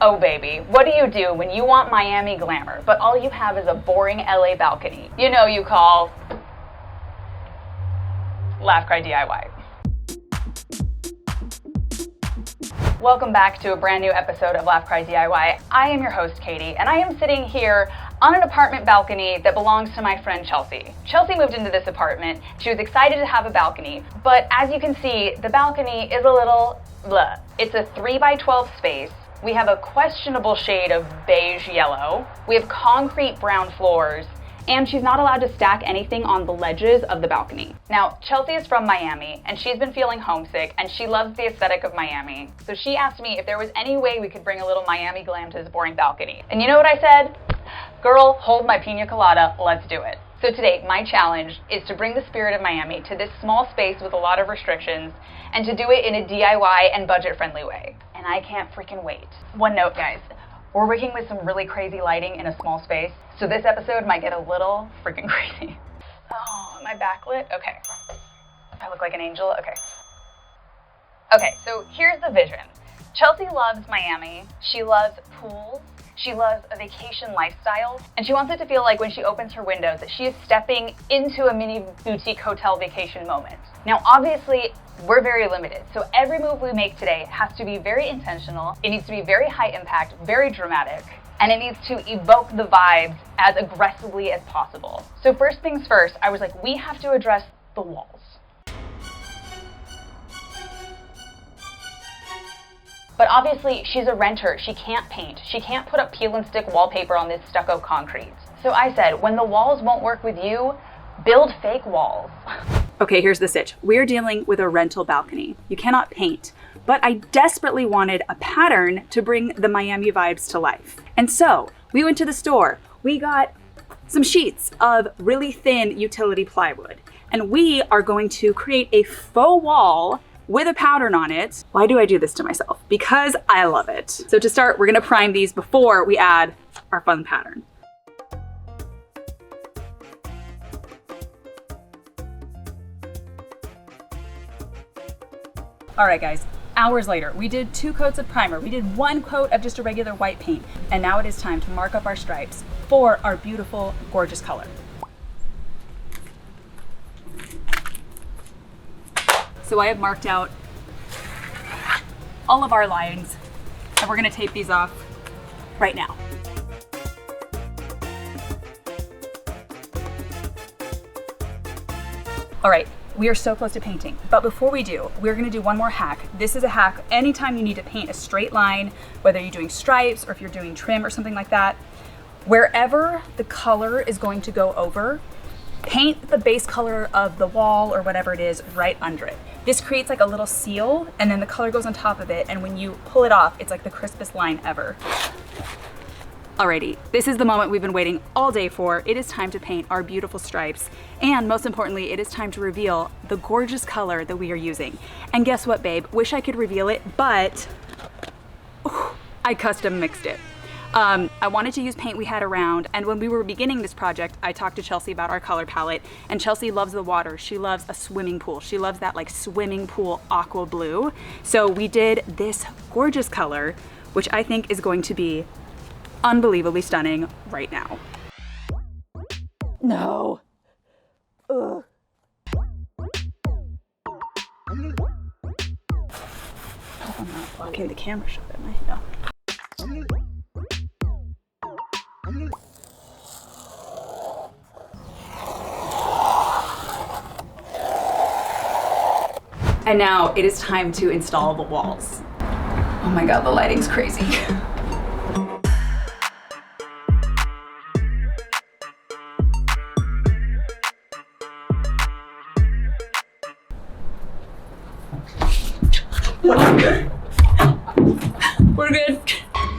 Oh baby, what do you do when you want Miami glamour, but all you have is a boring LA balcony? You know you call Laugh Cry DIY. Welcome back to a brand new episode of Laugh Cry DIY. I am your host, Katie, and I am sitting here on an apartment balcony that belongs to my friend Chelsea. Chelsea moved into this apartment. She was excited to have a balcony, but as you can see, the balcony is a little blah. It's a 3x12 space. We have a questionable shade of beige yellow. We have concrete brown floors, and she's not allowed to stack anything on the ledges of the balcony. Now, Chelsea is from Miami, and she's been feeling homesick, and she loves the aesthetic of Miami. So she asked me if there was any way we could bring a little Miami glam to this boring balcony. And you know what I said? Girl, hold my pina colada, let's do it. So today, my challenge is to bring the spirit of Miami to this small space with a lot of restrictions, and to do it in a DIY and budget-friendly way. And I can't freaking wait. One note, guys. We're working with some really crazy lighting in a small space, so this episode might get a little freaking crazy. Oh, am I backlit? Okay. I look like an angel? Okay. Okay, so here's the vision. Chelsea loves Miami. She loves pools. She loves a vacation lifestyle, and she wants it to feel like when she opens her windows that she is stepping into a mini boutique hotel vacation moment. Now, obviously, we're very limited, so every move we make today has to be very intentional. It needs to be very high impact, very dramatic, and it needs to evoke the vibes as aggressively as possible. So first things first, I was like, we have to address the walls. But obviously, she's a renter. She can't paint. She can't put up peel and stick wallpaper on this stucco concrete. So I said, when the walls won't work with you, build fake walls. Okay, here's the sitch. We're dealing with a rental balcony. You cannot paint, but I desperately wanted a pattern to bring the Miami vibes to life. And so we went to the store. We got some sheets of really thin utility plywood, and we are going to create a faux wall with a pattern on it. Why do I do this to myself? Because I love it. So to start, we're gonna prime these before we add our fun pattern. All right, guys, hours later, we did 2 coats of primer. We did 1 coat of just a regular white paint. And now it is time to mark up our stripes for our beautiful, gorgeous color. So I have marked out all of our lines, and we're gonna tape these off right now. All right, we are so close to painting, but before we do, we're gonna do one more hack. This is a hack anytime you need to paint a straight line, whether you're doing stripes or if you're doing trim or something like that, wherever the color is going to go over, paint the base color of the wall or whatever it is right under it. This creates like a little seal, and then the color goes on top of it, and when you pull it off, it's like the crispest line ever. Alrighty, this is the moment we've been waiting all day for. It is time to paint our beautiful stripes, and most importantly, it is time to reveal the gorgeous color that we are using. And guess what, babe? Wish I could reveal it, but I custom mixed it. I wanted to use paint we had around, and when we were beginning this project, I talked to Chelsea about our color palette, and Chelsea loves the water. She loves a swimming pool. She loves that like swimming pool aqua blue. So we did this gorgeous color, which I think is going to be unbelievably stunning right now. No. Ugh. I'm not blocking the camera shot, am I? No. And now it is time to install the walls. Oh my God, the lighting's crazy. We're good.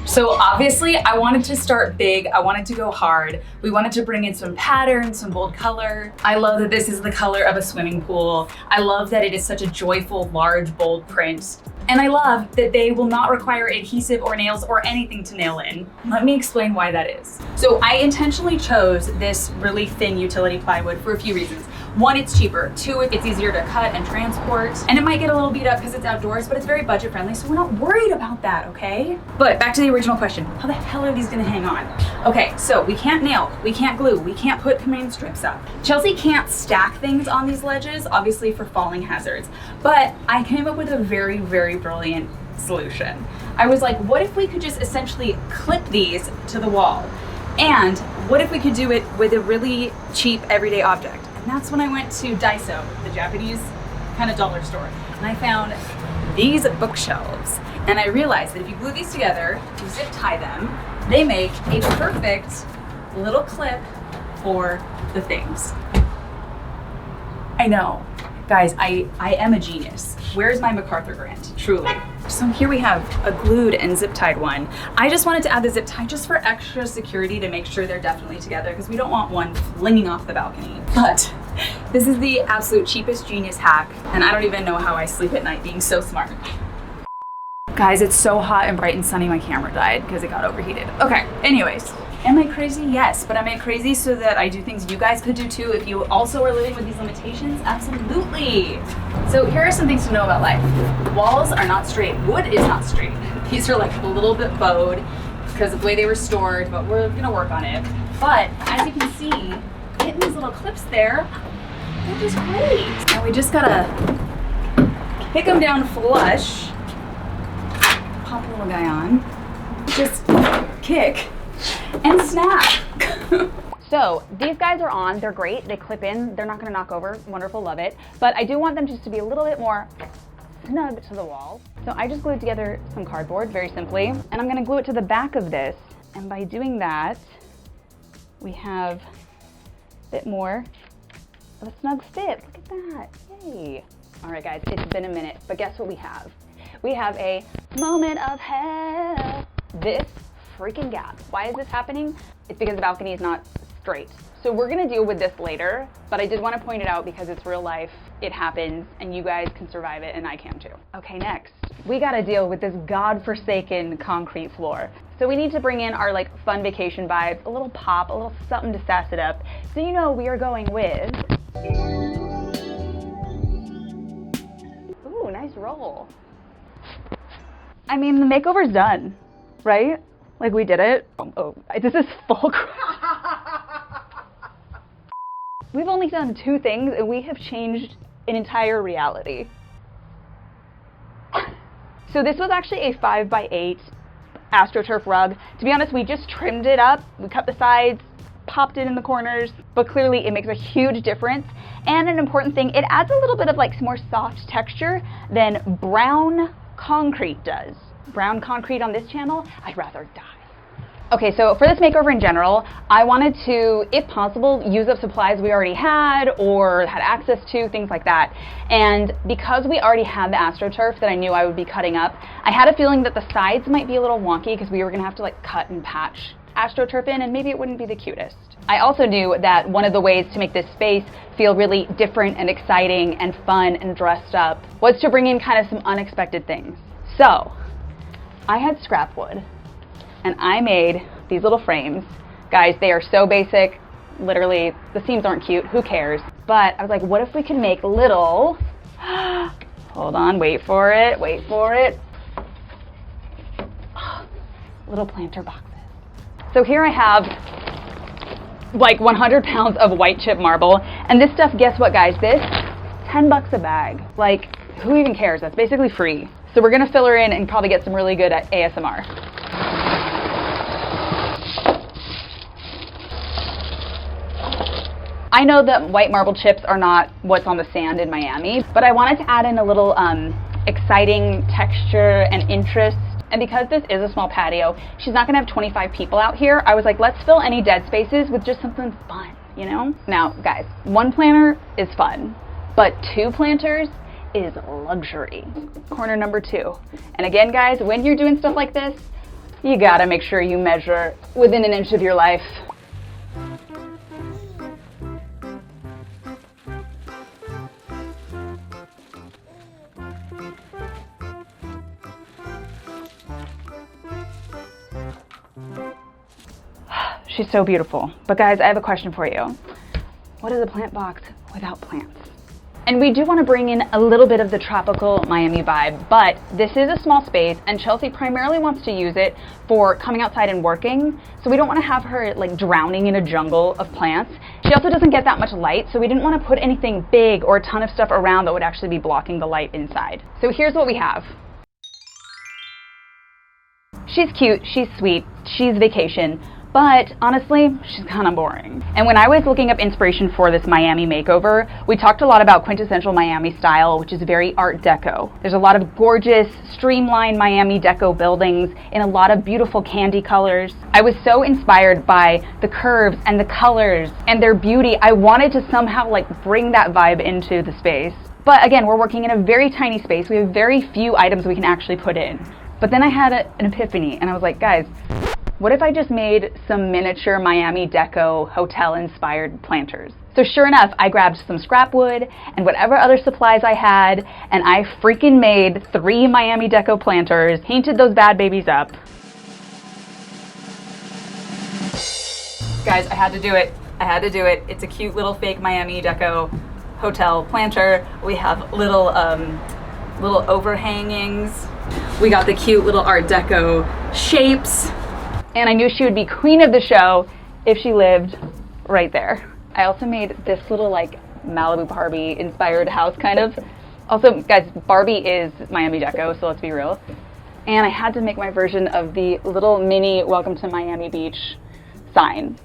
So obviously I wanted to start big. I wanted to go hard. We wanted to bring in some pattern, some bold color. I love that this is the color of a swimming pool. I love that it is such a joyful, large, bold print. And I love that they will not require adhesive or nails or anything to nail in. Let me explain why that is. So I intentionally chose this really thin utility plywood for a few reasons. One, it's cheaper. Two, it's easier to cut and transport. And it might get a little beat up because it's outdoors, but it's very budget friendly, so we're not worried about that, okay? But back to the original question, how the hell are these gonna hang on? Okay, so we can't nail, we can't glue, we can't put command strips up. Chelsea can't stack things on these ledges, obviously for falling hazards, but I came up with a very, very brilliant solution. I was like, what if we could just essentially clip these to the wall? And what if we could do it with a really cheap everyday object? And that's when I went to Daiso, the Japanese kind of dollar store, and I found these bookshelves. And I realized that if you glue these together, you zip tie them, they make a perfect little clip for the things. I know. Guys, I am a genius. Where's my MacArthur grant? Truly. So here we have a glued and zip tied one. I just wanted to add the zip tie just for extra security to make sure they're definitely together because we don't want one flinging off the balcony. But this is the absolute cheapest genius hack, and I don't even know how I sleep at night being so smart. Guys, it's so hot and bright and sunny, my camera died because it got overheated. Okay, anyways. Am I crazy? Yes, but am I crazy so that I do things you guys could do too if you also are living with these limitations? Absolutely. So here are some things to know about life. Walls are not straight. Wood is not straight. These are like a little bit bowed because of the way they were stored, but we're gonna work on it. But as you can see, getting these little clips there, they're just great. Now we just gotta kick them down flush, pop the little guy on, just kick, and snap. So these guys are on, they're great, they clip in, they're not gonna knock over, wonderful, love it. But I do want them just to be a little bit more snug to the wall. So I just glued together some cardboard, very simply, and I'm gonna glue it to the back of this. And by doing that, we have a bit more of a snug fit. Look at that, yay. All right guys, it's been a minute, but guess what we have? We have a moment of hell. This freaking gap. Why is this happening? It's because the balcony is not straight. So we're gonna deal with this later, but I did want to point it out because it's real life, it happens, and you guys can survive it, and I can too. Okay, next, we gotta deal with this godforsaken concrete floor. So we need to bring in our like fun vacation vibes, a little pop, a little something to sass it up. So you know we are going with... Ooh, nice roll. I mean, the makeover's done, right? Like we did it. Oh, this is full crap. We've only done two things and we have changed an entire reality. So this was actually a 5x8 AstroTurf rug. To be honest, we just trimmed it up. We cut the sides, popped it in the corners, but clearly it makes a huge difference. And an important thing, it adds a little bit of like some more soft texture than brown concrete does. Brown concrete on this channel, I'd rather die. Okay, so for this makeover in general, I wanted to, if possible, use up supplies we already had or had access to, things like that. And because we already had the AstroTurf that I knew I would be cutting up, I had a feeling that the sides might be a little wonky because we were gonna have to like cut and patch AstroTurf in and maybe it wouldn't be the cutest. I also knew that one of the ways to make this space feel really different and exciting and fun and dressed up was to bring in kind of some unexpected things. So, I had scrap wood and I made these little frames. Guys, they are so basic. Literally, the seams aren't cute, who cares? But I was like, what if we could make little, hold on, wait for it. Little planter boxes. So here I have like 100 pounds of white chip marble. And this stuff, guess what guys, this, 10 bucks a bag. Like, who even cares? That's basically free. So we're gonna fill her in and probably get some really good ASMR. I know that white marble chips are not what's on the sand in Miami, but I wanted to add in a little exciting texture and interest. And because this is a small patio, she's not gonna have 25 people out here. I was like, let's fill any dead spaces with just something fun, you know? Now, guys, one planter is fun, but two planters is luxury. Corner number 2. And again, guys, when you're doing stuff like this, you gotta make sure you measure within an inch of your life. She's so beautiful. But guys, I have a question for you. What does a plant box without plants. And we do want to bring in a little bit of the tropical Miami vibe, but this is a small space and Chelsea primarily wants to use it for coming outside and working. So we don't want to have her like drowning in a jungle of plants. She also doesn't get that much light, so we didn't want to put anything big or a ton of stuff around that would actually be blocking the light inside. So here's what we have. She's cute, she's sweet, she's vacation, but honestly, she's kind of boring. And when I was looking up inspiration for this Miami makeover, we talked a lot about quintessential Miami style, which is very Art Deco. There's a lot of gorgeous, streamlined Miami Deco buildings in a lot of beautiful candy colors. I was so inspired by the curves and the colors and their beauty. I wanted to somehow like bring that vibe into the space. But again, we're working in a very tiny space. We have very few items we can actually put in. But then I had an epiphany and I was like, guys, what if I just made some miniature Miami Deco hotel-inspired planters? So sure enough, I grabbed some scrap wood and whatever other supplies I had, and I freaking made 3 Miami Deco planters, painted those bad babies up. Guys, I had to do it. I had to do it. It's a cute little fake Miami Deco hotel planter. We have little overhangings. We got the cute little Art Deco shapes. And I knew she would be queen of the show if she lived right there. I also made this little like Malibu Barbie inspired house kind of. Also, guys, Barbie is Miami Deco, so let's be real. And I had to make my version of the little mini Welcome to Miami Beach sign.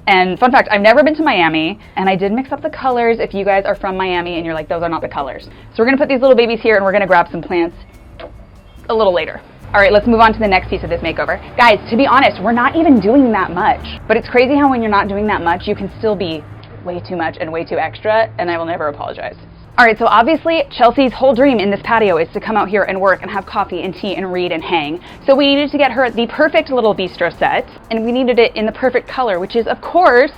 And fun fact, I've never been to Miami, and I did mix up the colors if you guys are from Miami and you're like, those are not the colors. So we're gonna put these little babies here and we're gonna grab some plants a little later. All right, let's move on to the next piece of this makeover. Guys, to be honest, we're not even doing that much, but it's crazy how when you're not doing that much, you can still be way too much and way too extra, and I will never apologize. All right, so obviously Chelsea's whole dream in this patio is to come out here and work and have coffee and tea and read and hang. So we needed to get her the perfect little bistro set, and we needed it in the perfect color, which is, of course,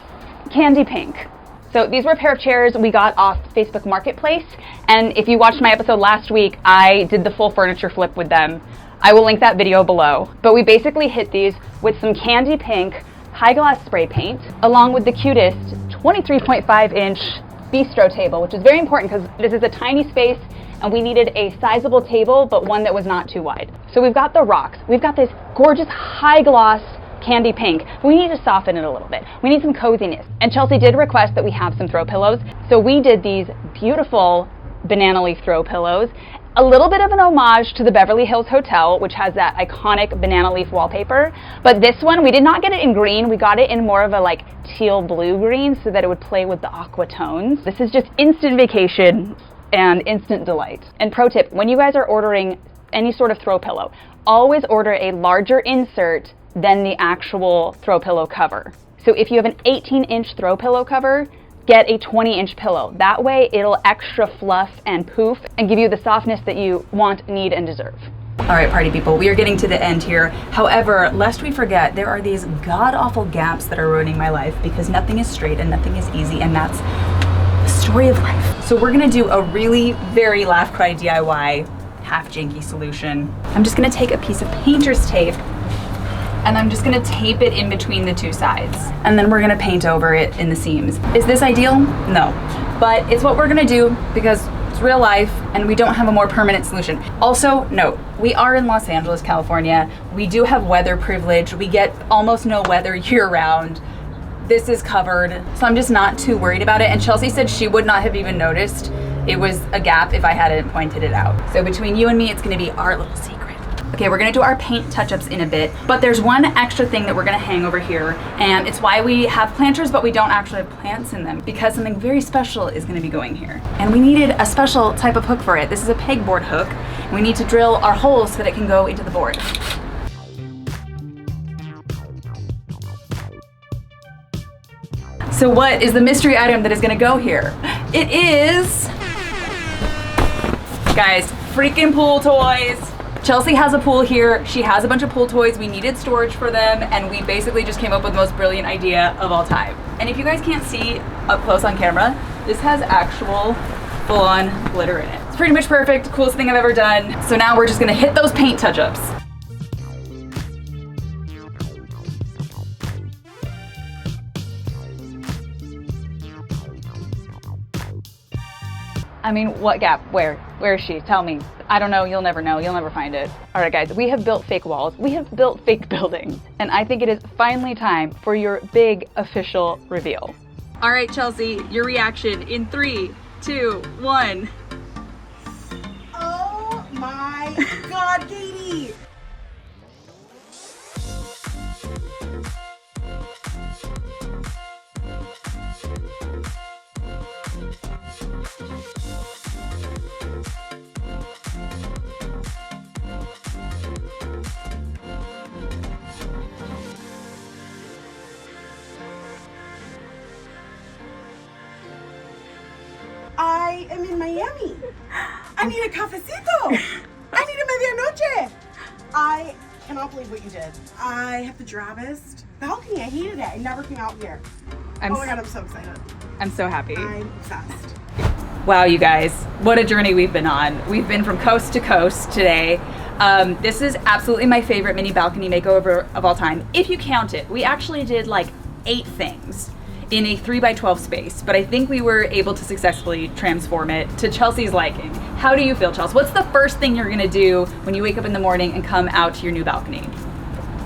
candy pink. So these were a pair of chairs we got off Facebook Marketplace, and if you watched my episode last week, I did the full furniture flip with them. I will link that video below. But we basically hit these with some candy pink high gloss spray paint, along with the cutest 23.5-inch bistro table, which is very important because this is a tiny space and we needed a sizable table, but one that was not too wide. So we've got the rocks. We've got this gorgeous high gloss candy pink. We need to soften it a little bit. We need some coziness. And Chelsea did request that we have some throw pillows. So we did these beautiful banana leaf throw pillows. A little bit of an homage to the Beverly Hills Hotel, which has that iconic banana leaf wallpaper. But this one, we did not get it in green. We got it in more of a like teal blue green so that it would play with the aqua tones. This is just instant vacation and instant delight. And pro tip, when you guys are ordering any sort of throw pillow, always order a larger insert than the actual throw pillow cover. So if you have an 18-inch throw pillow cover, get a 20-inch pillow. That way it'll extra fluff and poof and give you the softness that you want, need, and deserve. All right, party people, we are getting to the end here. However, lest we forget, there are these god-awful gaps that are ruining my life because nothing is straight and nothing is easy, and that's the story of life. So we're gonna do a really very laugh cry DIY half janky solution. I'm just gonna take a piece of painter's tape and I'm just gonna tape it in between the two sides. And then we're gonna paint over it in the seams. Is this ideal? No. But it's what we're gonna do because it's real life and we don't have a more permanent solution. Also, note, we are in Los Angeles, California. We do have weather privilege. We get almost no weather year round. This is covered, so I'm just not too worried about it. And Chelsea said she would not have even noticed it was a gap if I hadn't pointed it out. So between you and me, it's gonna be our little secret. Okay, we're gonna do our paint touch-ups in a bit, but there's one extra thing that we're gonna hang over here, and it's why we have planters, but we don't actually have plants in them, because something very special is gonna be going here. And we needed a special type of hook for it. This is a pegboard hook. We need to drill our holes so that it can go into the board. So what is the mystery item that is gonna go here? It is, guys, freaking pool toys. Chelsea has a pool here. She has a bunch of pool toys. We needed storage for them, and we basically just came up with the most brilliant idea of all time. And if you guys can't see up close on camera, this has actual full-on glitter in it. It's pretty much perfect, coolest thing I've ever done. So now we're just gonna hit those paint touch-ups. I mean, what gap? Where? Where is she? Tell me. I don't know. You'll never know. You'll never find it. All right, guys, we have built fake walls. We have built fake buildings. And I think it is finally time for your big official reveal. All right, Chelsea, your reaction in 3, 2, 1. Oh my God, Katie! I am in Miami. I need a cafecito. I need a medianoche. I cannot believe what you did. I have the drabbest balcony. I hated it. I never came out here. Oh my God, I'm so excited. I'm so happy. I'm obsessed. Wow, you guys, what a journey we've been on. We've been from coast to coast today. This is absolutely my favorite mini balcony makeover of all time. If you count it, we actually did like 8 things in a 3x12 space, but I think we were able to successfully transform it to Chelsea's liking. How do you feel, Chelsea? What's the first thing you're gonna do when you wake up in the morning and come out to your new balcony?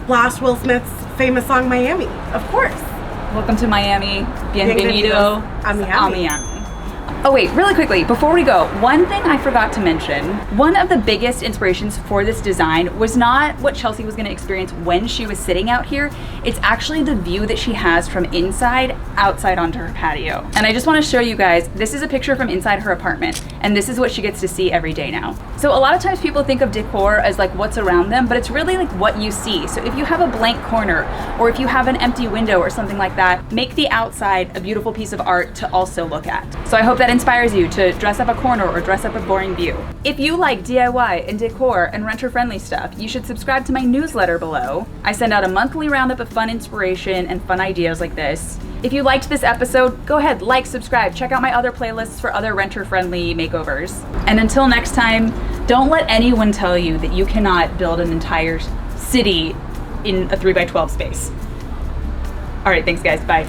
Blast Will Smith's famous song, Miami, of course. Welcome to Miami. Bienvenido a Miami. Oh wait, really quickly, before we go, one thing I forgot to mention. One of the biggest inspirations for this design was not what Chelsea was gonna experience when she was sitting out here. It's actually the view that she has from inside outside onto her patio. And I just wanna show you guys, this is a picture from inside her apartment, and this is what she gets to see every day now. So a lot of times people think of decor as like what's around them, but it's really like what you see. So if you have a blank corner, or if you have an empty window or something like that, make the outside a beautiful piece of art to also look at. So I hope that inspires you to dress up a corner or dress up a boring view. If you like DIY and decor and renter-friendly stuff, you should subscribe to my newsletter below. I send out a monthly roundup of fun inspiration and fun ideas like this. If you liked this episode, go ahead, like, subscribe, check out my other playlists for other renter-friendly makeovers. And until next time, don't let anyone tell you that you cannot build an entire city in a 3x12 space. All right, thanks guys, bye.